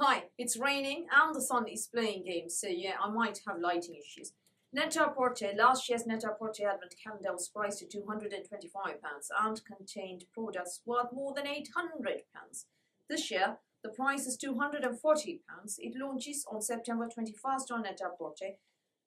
Hi, it's raining and the sun is playing games, so yeah, I might have lighting issues. Net-a-Porter, last year's Net-a-Porter Advent calendar was priced at £225 and contained products worth more than £800. This year, the price is £240. It launches on September 21st on Net-a-Porter.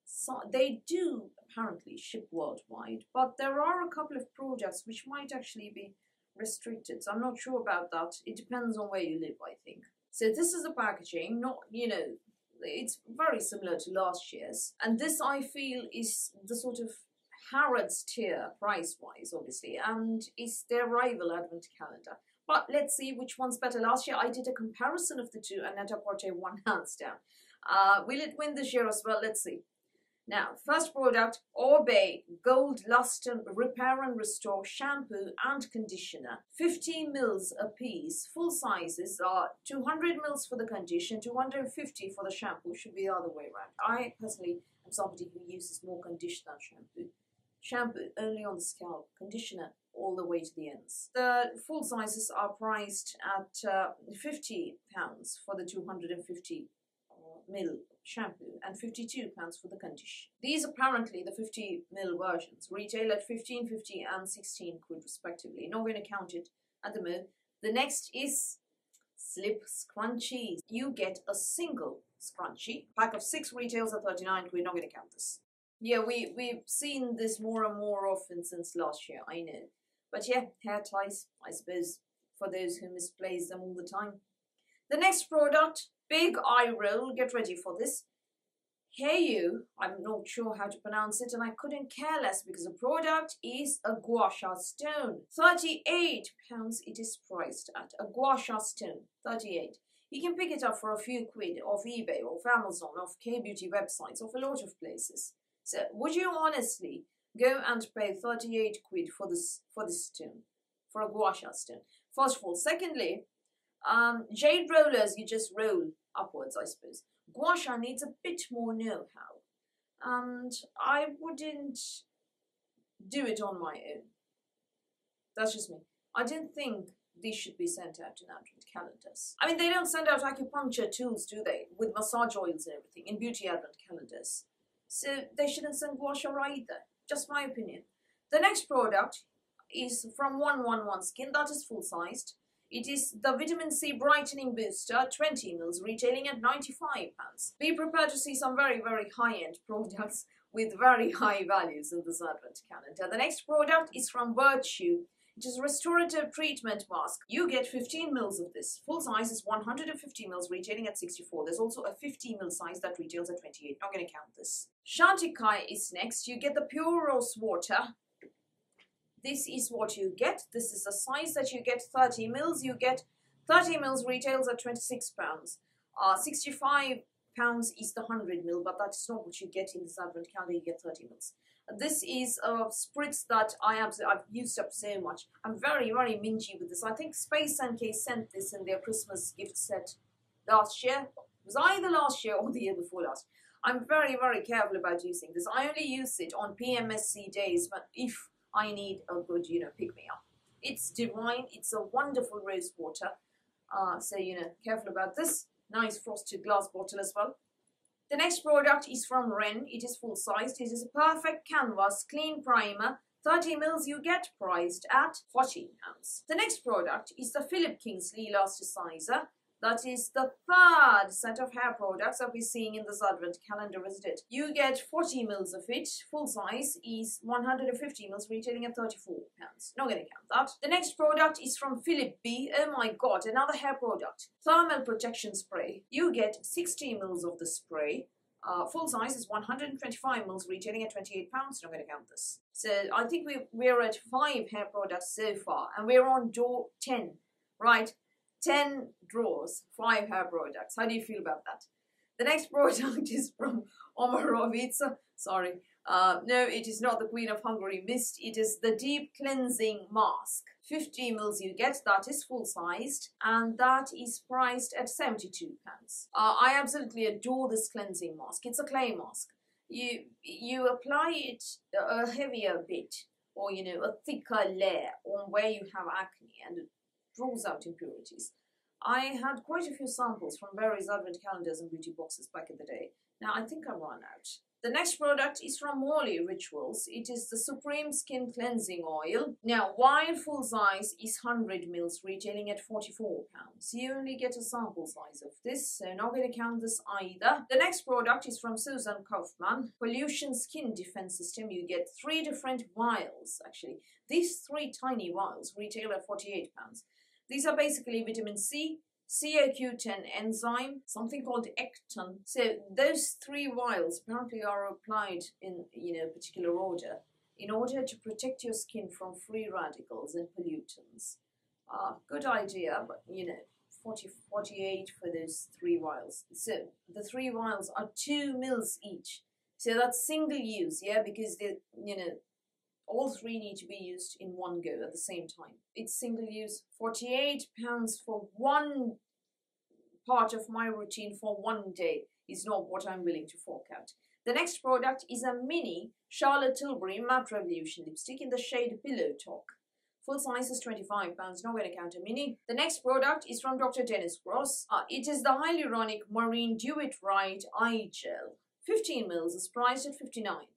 So they do apparently ship worldwide, but there are a couple of products which might actually be restricted, so I'm not sure about that. It depends on where you live, I think. So this is the packaging, not, it's very similar to last year's. And this, I feel, is the sort of Harrods tier, price-wise, obviously, and is their rival Advent calendar. But let's see which one's better. Last year, I did a comparison of the two, and Net-a-Porter won hands down. Will it win this year as well? Let's see. Now, first product, Oribe Gold Luster Repair and Restore Shampoo and Conditioner. 50 mils a piece. Full sizes are 200 mils for the conditioner, 250 for the shampoo. Should be the other way around. I personally am somebody who uses more conditioner than shampoo. Shampoo only on the scalp, conditioner all the way to the ends. The full sizes are priced at £50 for the 250 ml shampoo and £52 for the conditioner. These apparently, the 50 ml versions, retail at £15.50 and £16 respectively. Not going to count it at the moment. The next is Slip Scrunchies. You get a single scrunchie. Pack of 6 retails at £39. Not going to count this. Yeah, we've seen this more and more often since last year, I know. But yeah, hair ties, I suppose, for those who misplace them all the time. The next product, big eye roll, get ready for this. Hayo'u, I'm not sure how to pronounce it, and I couldn't care less because the product is a gua sha stone. £38 it is priced at. A gua sha stone, 38. You can pick it up for a few quid off eBay, off Amazon, off K-beauty websites, off a lot of places. So, would you honestly go and pay 38 quid for this stone, for a gua sha stone? First of all. Secondly, jade rollers, you just roll upwards, I suppose. Gua sha needs a bit more know-how, and I wouldn't do it on my own. That's just me. I don't think these should be sent out in Advent calendars. I mean, they don't send out acupuncture tools, do they? With massage oils and everything in beauty Advent calendars. So they shouldn't send gua sha either. Just my opinion. The next product is from 111 Skin, that is full-sized. It is the Vitamin C Brightening Booster, 20 ml, retailing at £95. Be prepared to see some very, very high-end products with very high values in this Advent calendar. The next product is from Virtue. It is Restorative Treatment Mask. You get 15 ml of this. Full size is 150 ml, retailing at £64. There's also a 50 ml size that retails at £28. Not going to count this. Chantecaille is next. You get the Pure Rosewater. This is what you get. This is the size that you get, 30 ml. You get 30 ml retails at £26. £65 is the 100 ml, but that is not what you get in this Advent calendar. You get 30 ml. This is a spritz that I've used up so much. I'm very, very mingy with this. I think Space NK sent this in their Christmas gift set last year. It was either last year or the year before last. I'm very, very careful about using this. I only use it on PMSC days, but if I need a good, pick-me-up. It's divine. It's a wonderful rose water. So, careful about this. Nice frosted glass bottle as well. The next product is from Ren. It is full-sized. It is a perfect canvas, clean primer. 30 ml you get priced at £14. The next product is the Kingsley Elasticizer. That is the third set of hair products that we're seeing in this Advent calendar, isn't it? You get 40 ml of it. Full size is 150 ml, retailing at £34. Not going to count that. The next product is from Philip B. Oh my god, another hair product. Thermal Protection Spray. You get 60 ml of the spray. Full size is 125 ml, retailing at £28. Not going to count this. So I think we're at 5 hair products so far, and we're on door 10, right? 10 drawers, 5 hair products. How do you feel about that? The next product is from Omorovicza. Sorry. No, it is not the Queen of Hungary Mist. It is the Deep Cleansing Mask. 50 ml you get. That is full-sized. And that is priced at £72. I absolutely adore this cleansing mask. It's a clay mask. You apply it a heavier bit, or, a thicker layer on where you have acne, and it draws out impurities. I had quite a few samples from various advent calendars and beauty boxes back in the day. Now I think I run out. The next product is from Mauli Rituals. It is the Supreme Skin Cleansing Oil. Now, while full size is 100 mils, retailing at £44. You only get a sample size of this, so not going to count this either. The next product is from Susan Kaufman. Pollution Skin Defense System. You get 3 different vials, actually. These 3 tiny vials retail at £48. These are basically vitamin C, CoQ10 enzyme, something called ecton. So those 3 vials apparently are applied in particular order in order to protect your skin from free radicals and pollutants. Good idea, but 48 for those 3 vials. So the 3 vials are 2 mils each. So that's single use, yeah, because all 3 need to be used in one go at the same time. It's single use. £48 for one part of my routine for one day is not what I'm willing to fork out. The next product is a mini Charlotte Tilbury Matte Revolution lipstick in the shade Pillow Talk. Full size is £25, not going to count a mini. The next product is from Dr. Dennis Gross. It is the Hyaluronic Marine Do It Right Eye Gel. 15 mils is priced at £59.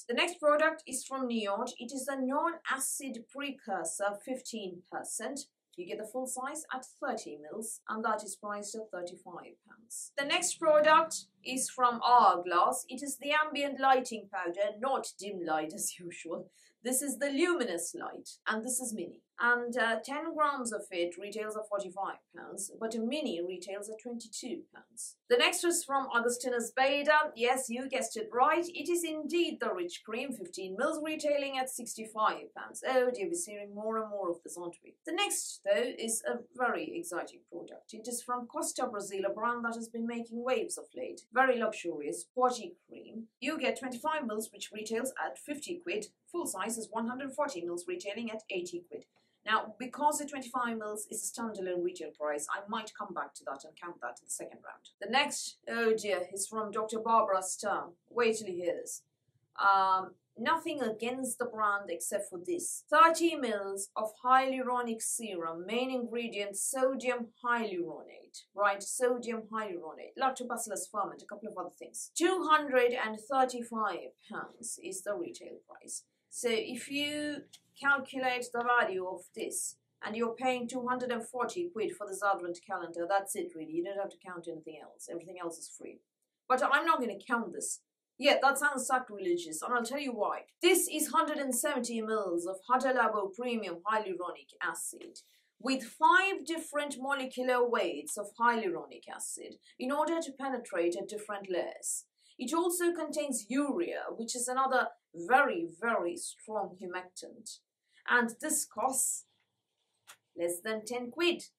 The next product is from Neod. It is the non-acid precursor 15%. You get the full size at 30 mils and that is priced at £35. The next product is from Hourglass. It is the ambient lighting powder, not dim light as usual. This is the luminous light and this is mini. And 10 grams of it retails at £45, but a mini retails at £22. The next is from Augustinus Bader. Yes, you guessed it right. It is indeed the Rich Cream, 15 mils, retailing at £65. Oh dear, we're seeing more and more of this, aren't we? The next, though, is a very exciting product. It is from Costa Brazil, a brand that has been making waves of late. Very luxurious body cream. You get 25 mils, which retails at 50 quid. Full size is 140 mils, retailing at 80 quid. Now, because the 25 mils is a standalone retail price, I might come back to that and count that in the second round. The next, oh dear, is from Dr. Barbara Sturm. Wait till you hear this. Nothing against the brand except for this. 30 mils of hyaluronic serum, main ingredient sodium hyaluronate. Right, sodium hyaluronate, lactobacillus ferment, a couple of other things. £235 is the retail price. So if you calculate the value of this and you're paying 240 quid for this advent calendar, that's it really. You don't have to count anything else. Everything else is free. But I'm not going to count this. Yeah, that sounds sacrilegious, and I'll tell you why. This is 170 mils of Hada Labo Premium Hyaluronic Acid with 5 different molecular weights of hyaluronic acid in order to penetrate at different layers. It also contains urea, which is another very, very strong humectant. And this costs less than 10 quid.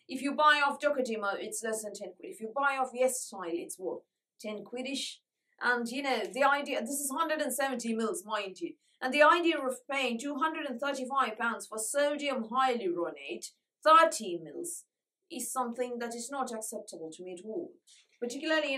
If you buy off Docodimo, it's less than 10 quid. If you buy off Yes Style, it's what? 10 quidish? And the idea, this is 170 mils, mind you. And the idea of paying £235 for sodium hyaluronate, 30 mils, is something that is not acceptable to me at all. Particularly,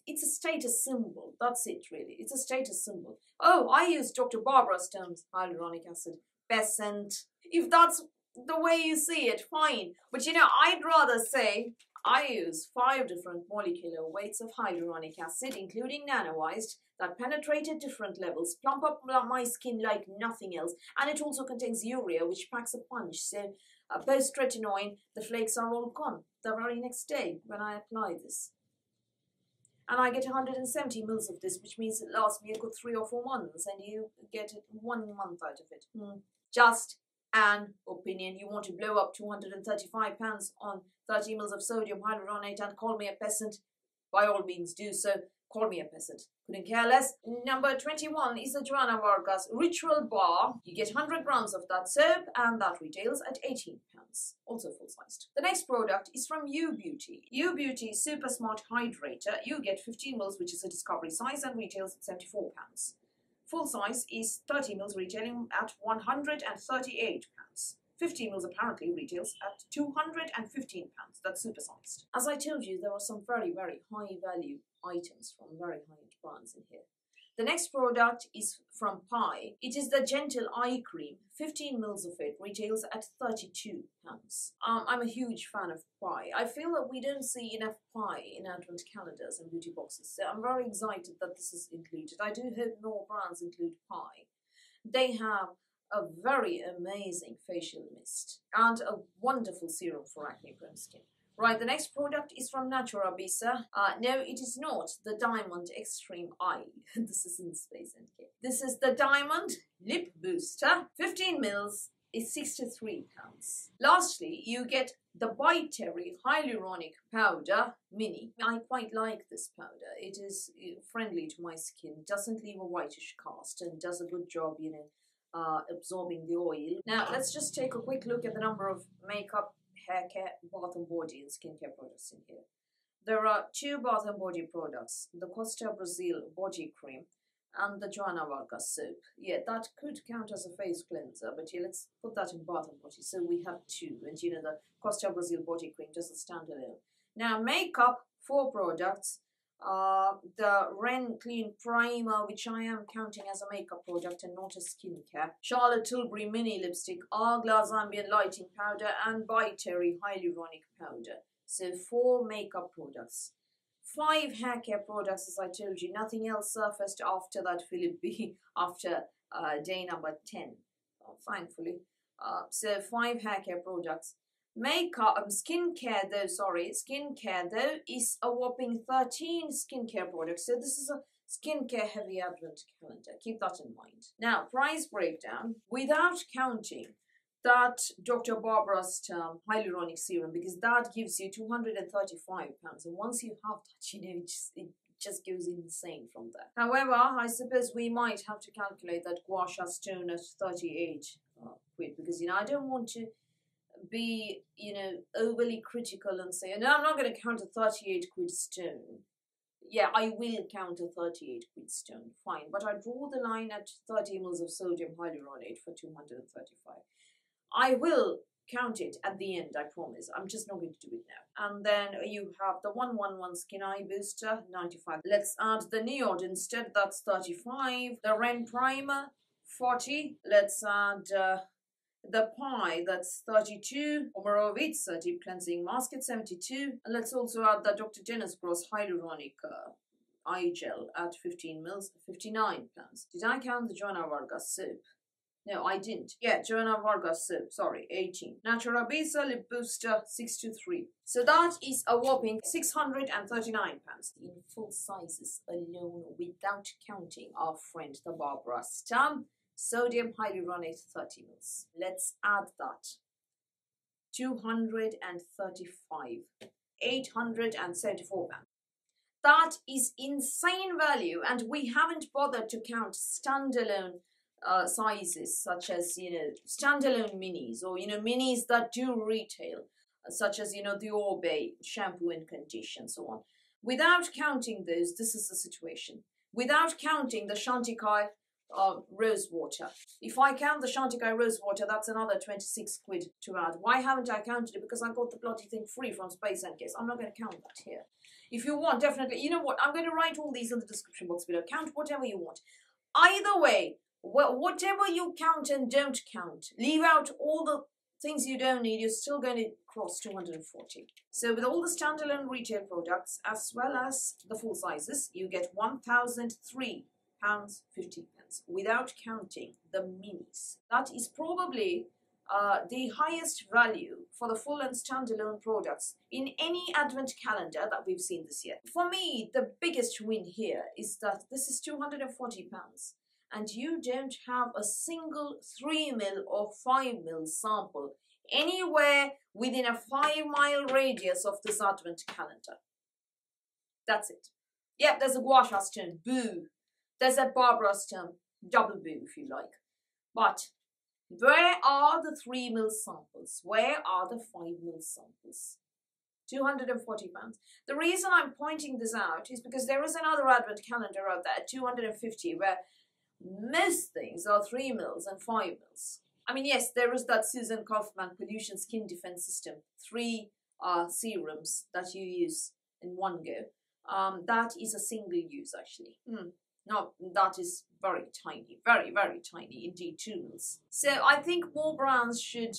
it's a status symbol. That's it, really. It's a status symbol. Oh, I use Dr. Barbara Sturm's hyaluronic acid. Peasant. If that's the way you see it, fine. But I'd rather say I use 5 different molecular weights of hyaluronic acid, including nanoized, that penetrate at different levels, plump up my skin like nothing else. And it also contains urea, which packs a punch. So post-retinoin, the flakes are all gone the very next day when I apply this. And I get 170 mils of this, which means it lasts me a good 3 or 4 months, and you get 1 month out of it. Just an opinion. You want to blow up £235 on 30 mils of sodium hyaluronate and call me a peasant? By all means do so. Call me a peasant. Couldn't care less. Number 21 is the Joanna Vargas Ritual Bar. You get 100 grams of that soap and that retails at £18. Also full-sized. The next product is from U Beauty. U Beauty Super Smart Hydrator. You get 15 mils, which is a discovery size, and retails at £74. Full size is 30 mils, retailing at £138. 15 mils apparently retails at £215. That's supersized. As I told you, there are some very, very high value items from very high-end brands in here. The next product is from Pi. It is the Gentle Eye Cream. 15 mils of it retails at £32. I'm a huge fan of Pi. I feel that we don't see enough Pi in advent calendars and beauty boxes, so I'm very excited that this is included. I do hope more brands include Pi. They have a very amazing facial mist and a wonderful serum for acne-prone skin. Right, the next product is from Naturabisa. No, it is not the Diamond Extreme Eye. This is in Space NK. This is the Diamond Lip Booster. 15 mils is £63. Lastly, you get the BiTerry Hyaluronic Powder Mini. I quite like this powder. It is friendly to my skin, doesn't leave a whitish cast, and does a good job, you know, absorbing the oil. Now, let's just take a quick look at the number of makeup, hair care, bath and body and skincare products in here. There are 2 bath and body products, the Costa Brazil body cream and the Joanna Vargas soap. Yeah, that could count as a face cleanser, but yeah, let's put that in bath and body. So we have 2, and you know, the Costa Brazil body cream just a standalone. Now, makeup, 4 products. The Ren Clean Primer, which I am counting as a makeup product and not a skincare. Charlotte Tilbury Mini Lipstick, Hourglass Ambient Lighting Powder, and BiTerry Hyaluronic Powder. So 4 makeup products. 5 hair care products, as I told you. Nothing else surfaced after that, Philip B, after day number 10, thankfully. So 5 hair care products. Makeup, skincare though is a whopping 13 skincare products. So this is a skincare heavy advent calendar. Keep that in mind. Now, price breakdown without counting that Dr. Barbara's hyaluronic serum, because that gives you £235. And once you have that, you know, it just goes insane from there. However, I suppose we might have to calculate that gua sha stone at 38 quid, because, you know, I don't want to be, you know, overly critical and say, no, I'm not going to count a 38 quid stone. Yeah, I will count a 38 quid stone, fine, but I draw the line at 30 mils of sodium hyaluronate for 235. I will count it at the end, I promise. I'm just not going to do it now. And then you have the 111 Skin Eye Booster, 95. Let's add the Neod instead, that's 35. The Ren Primer, 40. Let's add the Pi, that's 32. Omorovicza Deep Cleansing Mask at 72. And let's also add the Dr. Dennis Gross Hyaluronic Eye Gel at 15 mils, £59. Did I count the Joanna Vargas soap? No, I didn't. Yeah, Joanna Vargas soap, sorry, 18. Naturabisa Lip Booster, 63. So that is a whopping £639 in full sizes alone, without counting our friend the Barbara Stamp Sodium Hyaluronate 30 mils. Let's add that. 235. £874. That is insane value, and we haven't bothered to count standalone sizes, such as, you know, standalone minis, or, you know, minis that do retail, such as, you know, the Oribe shampoo and condition, so on. Without counting those, this is the situation. Without counting the Chantecaille Rosewater. If I count the Chantecaille Rosewater, that's another 26 quid to add. Why haven't I counted it? Because I got the bloody thing free from Space NK. I'm not going to count that here. If you want, definitely, you know what, I'm going to write all these in the description box below. Count whatever you want. Either way, well, whatever you count and don't count, leave out all the things you don't need, you're still going to cross 240. So with all the standalone retail products, as well as the full sizes, you get £1,003.50, without counting the minis. That is probably the highest value for the full and standalone products in any advent calendar that we've seen this year. For me, the biggest win here is that this is £240. And you don't have a single 3 ml or 5 ml sample anywhere within a 5-mile radius of this advent calendar. That's it. Yep, there's a gua sha stone, boo. There's a Barbara stone, double boo if you like. But where are the 3 ml samples? Where are the 5 ml samples? £240. The reason I'm pointing this out is because there is another advent calendar out there, 250, where most things are 3 mils and 5 mils. I mean, yes, there is that Susan Kaufman Pollution Skin Defense System, 3 serums that you use in one go. That is a single use, actually. No, that is very tiny, very, very tiny indeed, 2 mils. So I think more brands should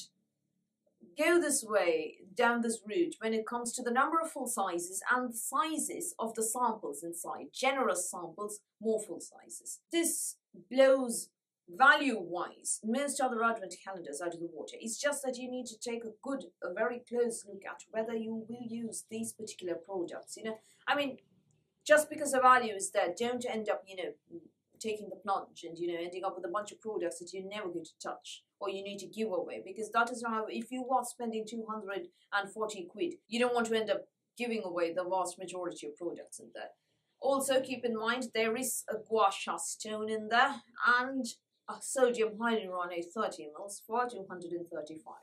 go this way, down this route, when it comes to the number of full sizes and the sizes of the samples inside. Generous samples, more full sizes. This blows value-wise most other advent calendars out of the water. It's just that you need to take a very close look at whether you will use these particular products. I mean, just because the value is there, don't end up, taking the plunge and, ending up with a bunch of products that you're never going to touch or you need to give away, because that is how, if you are spending 240 quid, you don't want to end up giving away the vast majority of products in there. Also, keep in mind, there is a gua sha stone in there and a sodium hyaluronic 30 ml for 235.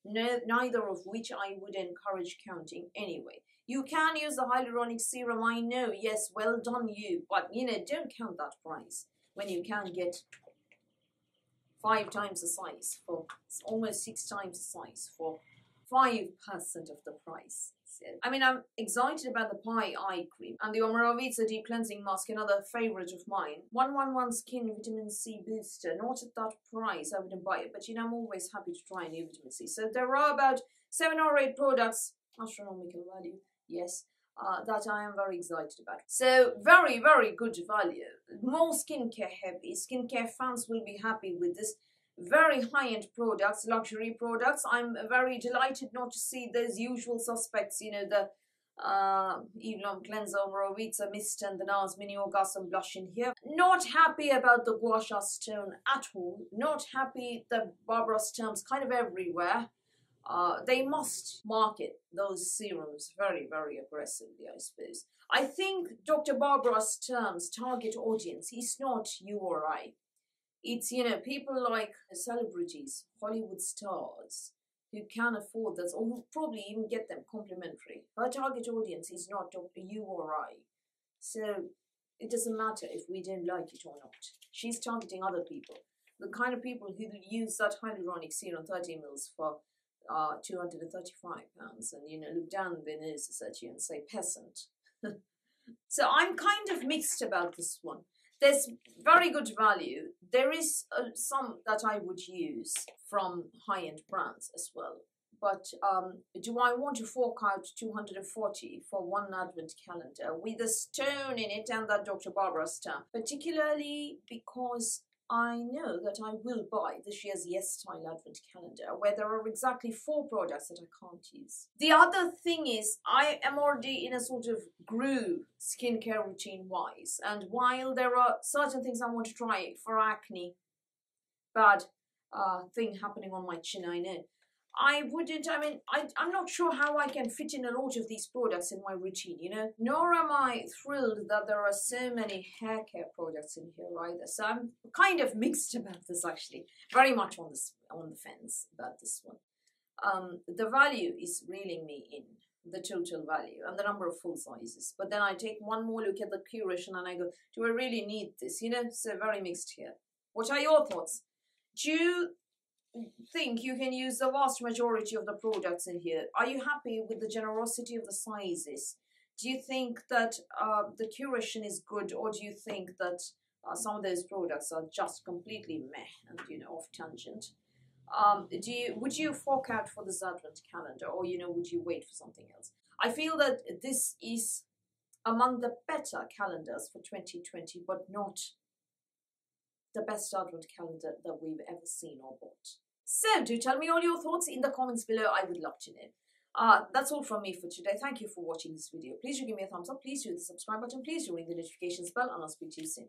No, neither of which I would encourage counting anyway. You can use the hyaluronic serum, I know, yes, well done you, but don't count that price when you can get 5 times the size for almost 6 times the size for 5% of the price. So, I mean, I'm excited about the Pie Eye Cream and the Omorovicza Deep Cleansing Mask, another favorite of mine. 111 Skin Vitamin C Booster, not at that price, I wouldn't buy it, but I'm always happy to try a new vitamin C. So there are about 7 or 8 products, astronomical value, yes, that I am very excited about. So very, very good value. More skincare heavy. Skincare fans will be happy with this. Very high-end products, luxury products. I'm very delighted not to see those usual suspects, the Evelyn Cleanser, Omorovicza Mist and the NARS Mini Orgasm Blush in here. Not happy about the Gua Sha Stone at all. Not happy the Barbara Sturm's kind of everywhere. They must market those serums very, very aggressively, I suppose. I think Dr. Barbara Sturm's target audience is not you or I. It's, people like celebrities, Hollywood stars, who can afford this, or who probably even get them complimentary. Her target audience is not you or I. So it doesn't matter if we don't like it or not. She's targeting other people. The kind of people who use that hyaluronic serum 30 ml for £235 and, look down their noses at you and say peasant. So I'm kind of mixed about this one. There's very good value. There is some that I would use from high-end brands as well. But do I want to fork out 240 for one advent calendar with a stone in it and that Dr. Barbara stamp? Particularly because I know that I will buy this year's Yes Style Advent Calendar, where there are exactly 4 products that I can't use. The other thing is, I am already in a sort of groove skincare routine-wise, and while there are certain things I want to try for acne, bad thing happening on my chin, I know, I'm not sure how I can fit in a lot of these products in my routine, Nor am I thrilled that there are so many hair care products in here either. So I'm kind of mixed about this, actually. Very much on the fence about this one. The value is reeling me in, the total value, and the number of full sizes. But then I take one more look at the curation and I go, do I really need this? So very mixed here. What are your thoughts? Do you think you can use the vast majority of the products in here? Are you happy with the generosity of the sizes? Do you think that the curation is good, or do you think that some of those products are just completely meh and off tangent? Would you fork out for this advent calendar, or would you wait for something else? I feel that this is among the better calendars for 2020, but not the best advent calendar that we've ever seen or bought. So do tell me all your thoughts in the comments below. I would love to know. That's all from me for today. Thank you for watching this video. Please do give me a thumbs up. Please do hit the subscribe button. Please do ring the notifications bell, and I'll speak to you soon.